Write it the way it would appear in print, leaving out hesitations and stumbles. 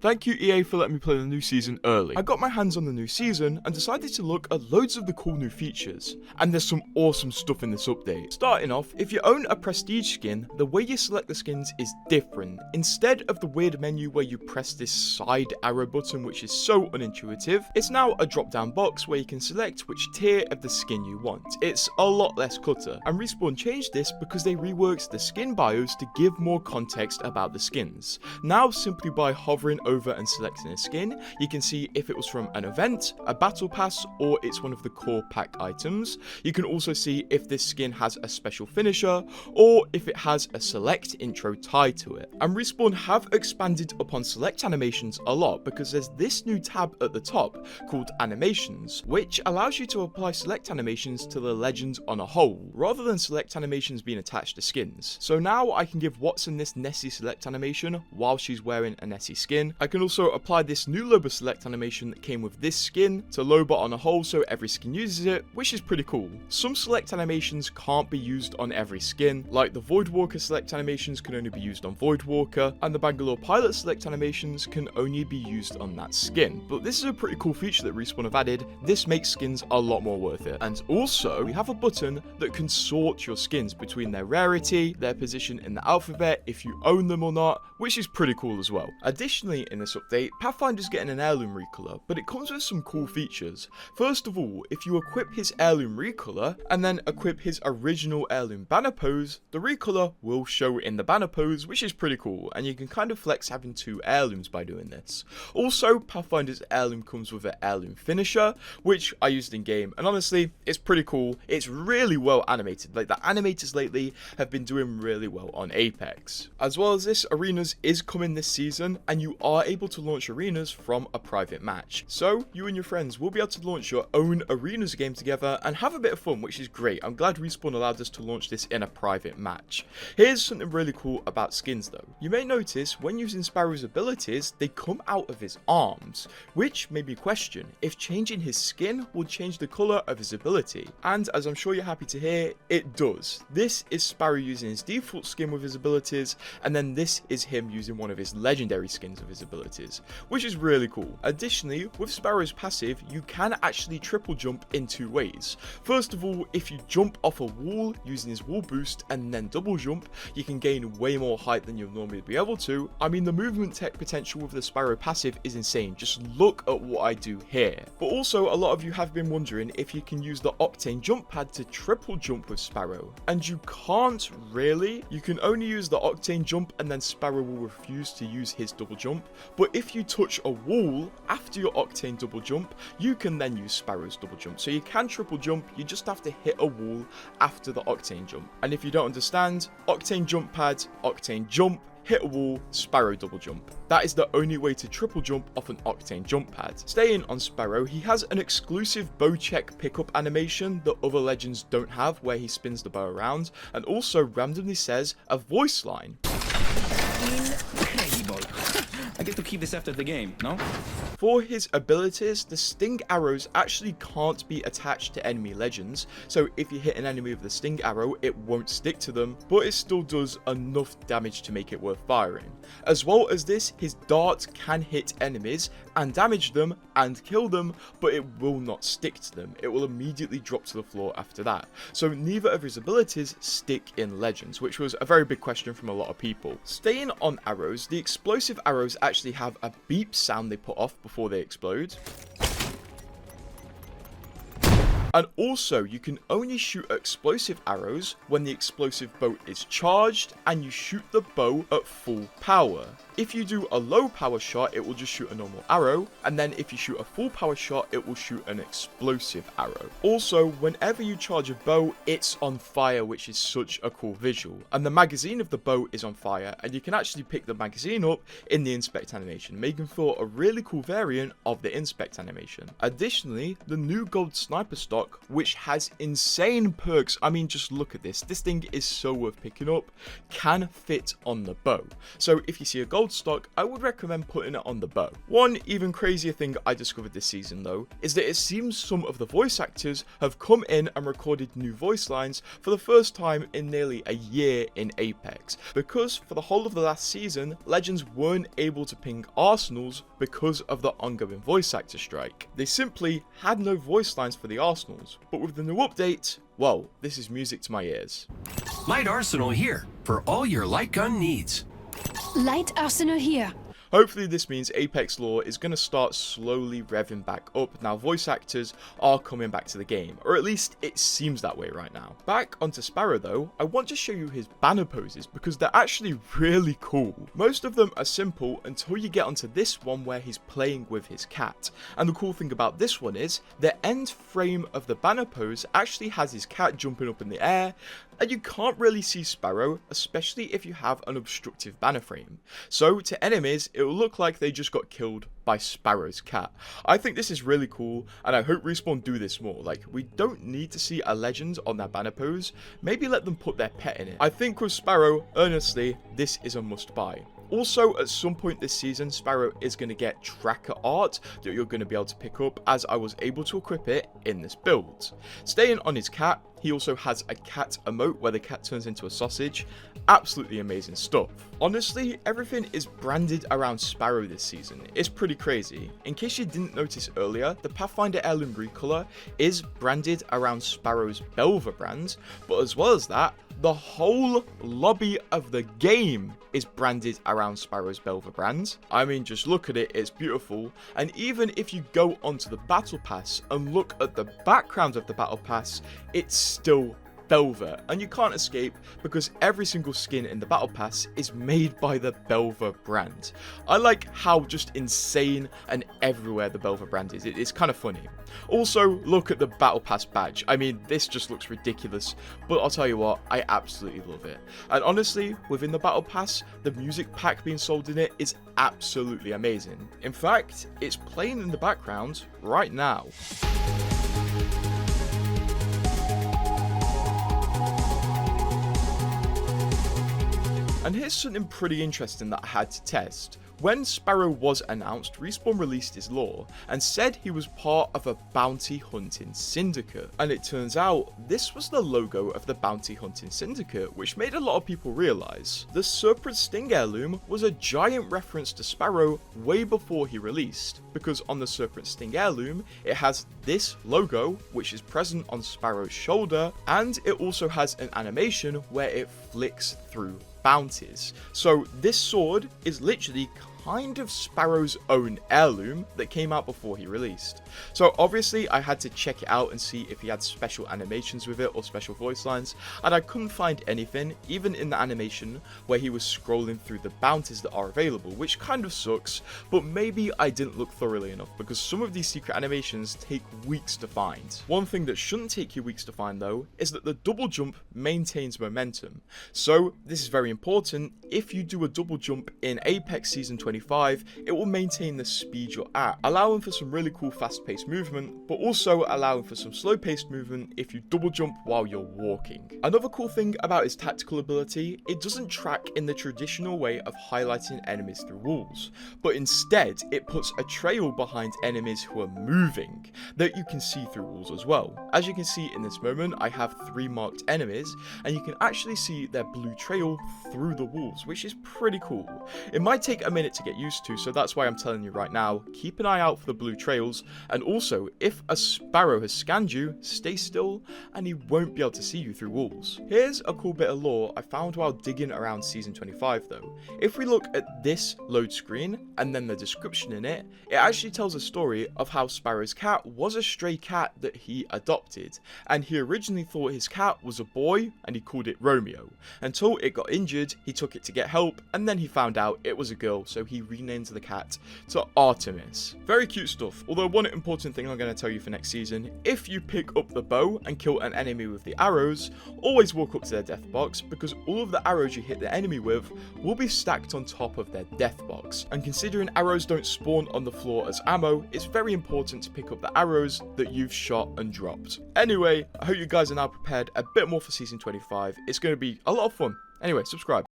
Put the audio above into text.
Thank you EA for letting me play the new season early. I got my hands on the new season and decided to look at loads of the cool new features, and there's some awesome stuff in this update. Starting off, if you own a prestige skin, the way you select the skins is different. Instead of the weird menu where you press this side arrow button which is so unintuitive, it's now a drop down box where you can select which tier of the skin you want. It's a lot less clutter, and Respawn changed this because they reworked the skin bios to give more context about the skins. Now simply by hovering over and selecting a skin, you can see if it was from an event, a battle pass, or it's one of the core pack items. You can also see if this skin has a special finisher, or if it has a select intro tied to it. And Respawn have expanded upon select animations a lot because there's this new tab at the top called animations, which allows you to apply select animations to the legends on a whole, rather than select animations being attached to skins. So now I can give Watson this Nessie select animation while she's wearing a Nessie skin. I can also apply this new Loba select animation that came with this skin to Loba on a whole so every skin uses it, which is pretty cool. Some select animations can't be used on every skin, like the Voidwalker select animations can only be used on Voidwalker, and the Bangalore Pilot select animations can only be used on that skin. But this is a pretty cool feature that Respawn have added. This makes skins a lot more worth it. And also, we have a button that can sort your skins between their rarity, their position in the alphabet, if you own them or not, which is pretty cool as well. Additionally, in this update, Pathfinder's getting an heirloom recolor, but it comes with some cool features. First of all, if you equip his heirloom recolor and then equip his original heirloom banner pose, the recolor will show in the banner pose, which is pretty cool, and you can kind of flex having two heirlooms by doing this. Also, Pathfinder's heirloom comes with an heirloom finisher, which I used in game, and honestly, it's pretty cool. It's really well animated. Like, the animators lately have been doing really well on Apex. As well as this, Arenas is coming this season, and you are able to launch Arenas from a private match. So, you and your friends will be able to launch your own Arenas game together and have a bit of fun, which is great. I'm glad Respawn allowed us to launch this in a private match. Here's something really cool about skins though. You may notice when using Sparrow's abilities, they come out of his arms, which made me question if changing his skin will change the colour of his ability. And as I'm sure you're happy to hear, it does. This is Sparrow using his default skin with his abilities, and then this is him using one of his legendary skins of his abilities, which is really cool. Additionally, with Sparrow's passive, you can actually triple jump in two ways. First of all, if you jump off a wall using his wall boost and then double jump, you can gain way more height than you'll normally be able to. I mean, the movement tech potential with the Sparrow passive is insane. Just look at what I do here. But also, a lot of you have been wondering if you can use the Octane jump pad to triple jump with Sparrow, and you can't really. You can only use the Octane jump and then Sparrow will refuse to use his double jump. But if you touch a wall after your Octane double jump, you can then use Sparrow's double jump. So you can triple jump, you just have to hit a wall after the Octane jump. And if you don't understand, Octane jump pad, Octane jump, hit a wall, Sparrow double jump. That is the only way to triple jump off an Octane jump pad. Staying on Sparrow, he has an exclusive bow check pickup animation that other legends don't have, where he spins the bow around and also randomly says a voice line. Incredible. I get to keep this after the game, no? For his abilities, the sting arrows actually can't be attached to enemy legends, so if you hit an enemy with the sting arrow, it won't stick to them, but it still does enough damage to make it worth firing. As well as this, his dart can hit enemies and damage them and kill them, but it will not stick to them. It will immediately drop to the floor after that. So neither of his abilities stick in legends, which was a very big question from a lot of people. Staying on arrows, the explosive arrows actually have a beep sound they put off before they explode. And also, you can only shoot explosive arrows when the explosive bow is charged and you shoot the bow at full power. If you do a low power shot, it will just shoot a normal arrow, and then if you shoot a full power shot, it will shoot an explosive arrow. Also, whenever you charge a bow, it's on fire, which is such a cool visual. And the magazine of the bow is on fire, and you can actually pick the magazine up in the inspect animation, making for a really cool variant of the inspect animation. Additionally, the new gold sniper stock, which has insane perks, I mean, just look at this. This thing is so worth picking up, can fit on the bow. So if you see a gold build stock, I would recommend putting it on the bow. One even crazier thing I discovered this season though, is that it seems some of the voice actors have come in and recorded new voice lines for the first time in nearly a year in Apex, because for the whole of the last season, Legends weren't able to ping Arsenals because of the ongoing voice actor strike. They simply had no voice lines for the Arsenals, but with the new update, well, this is music to my ears. Light Arsenal here for all your light gun needs. Light Arsenal here. Hopefully this means Apex lore is going to start slowly revving back up now voice actors are coming back to the game, or at least it seems that way right now. Back onto Sparrow though, I want to show you his banner poses because they're actually really cool. Most of them are simple until you get onto this one where he's playing with his cat, and the cool thing about this one is the end frame of the banner pose actually has his cat jumping up in the air, and you can't really see Sparrow, especially if you have an obstructive banner frame. So to enemies, it will look like they just got killed by Sparrow's cat. I think this is really cool, and I hope Respawn do this more. Like, we don't need to see a legend on their banner pose, maybe let them put their pet in it. I think with Sparrow, honestly, this is a must buy. Also, at some point this season, Sparrow is going to get tracker art that you're going to be able to pick up, as I was able to equip it in this build. Staying on his cat, he also has a cat emote where the cat turns into a sausage. Absolutely amazing stuff. Honestly, everything is branded around Sparrow this season. It's pretty crazy. In case you didn't notice earlier, the Pathfinder heirloom recolor is branded around Sparrow's Belva brand, but as well as that, the whole lobby of the game is branded around Sparrow's Belva brand. I mean, just look at it, it's beautiful. And even if you go onto the battle pass and look at the background of the battle pass, it's still Belva, and you can't escape because every single skin in the battle pass is made by the Belva brand. I like how just insane and everywhere the Belva brand is. It's kind of funny. Also, look at the battle pass badge. I mean, this just looks ridiculous, but I'll tell you what, I absolutely love it. And honestly, within the battle pass, the music pack being sold in it is absolutely amazing. In fact, it's playing in the background right now. And here's something pretty interesting that I had to test. When Sparrow was announced, Respawn released his lore and said he was part of a bounty hunting syndicate. And it turns out this was the logo of the bounty hunting syndicate, which made a lot of people realize the Serpent Sting heirloom was a giant reference to Sparrow way before he released, because on the Serpent Sting heirloom, it has this logo, which is present on Sparrow's shoulder, and it also has an animation where it flicks through bounties. So this sword is literally kind of Sparrow's own heirloom that came out before he released. So obviously I had to check it out and see if he had special animations with it or special voice lines, and I couldn't find anything, even in the animation where he was scrolling through the bounties that are available, which kind of sucks, but maybe I didn't look thoroughly enough because some of these secret animations take weeks to find. One thing that shouldn't take you weeks to find though is that the double jump maintains momentum. So this is very important. If you do a double jump in Apex Season 25, it will maintain the speed you're at, allowing for some really cool fast-paced movement, but also allowing for some slow-paced movement if you double jump while you're walking. Another cool thing about his tactical ability, it doesn't track in the traditional way of highlighting enemies through walls, but instead it puts a trail behind enemies who are moving that you can see through walls as well. As you can see in this moment, I have 3 marked enemies, and you can actually see their blue trail through the walls, which is pretty cool. It might take a minute to get used to, so that's why I'm telling you right now, keep an eye out for the blue trails, and also if a Sparrow has scanned you, stay still and he won't be able to see you through walls. Here's a cool bit of lore I found while digging around Season 25 though. If we look at this load screen and then the description in it, it actually tells a story of how Sparrow's cat was a stray cat that he adopted, and he originally thought his cat was a boy and he called it Romeo, until it got injured, he took it to get help, and then he found out it was a girl, so he renamed the cat to Artemis. Very cute stuff, although one important thing I'm going to tell you for next season, if you pick up the bow and kill an enemy with the arrows, always walk up to their death box, because all of the arrows you hit the enemy with will be stacked on top of their death box, and considering arrows don't spawn on the floor as ammo, it's very important to pick up the arrows that you've shot and dropped. Anyway, I hope you guys are now prepared a bit more for Season 25, it's going to be a lot of fun. Anyway, subscribe.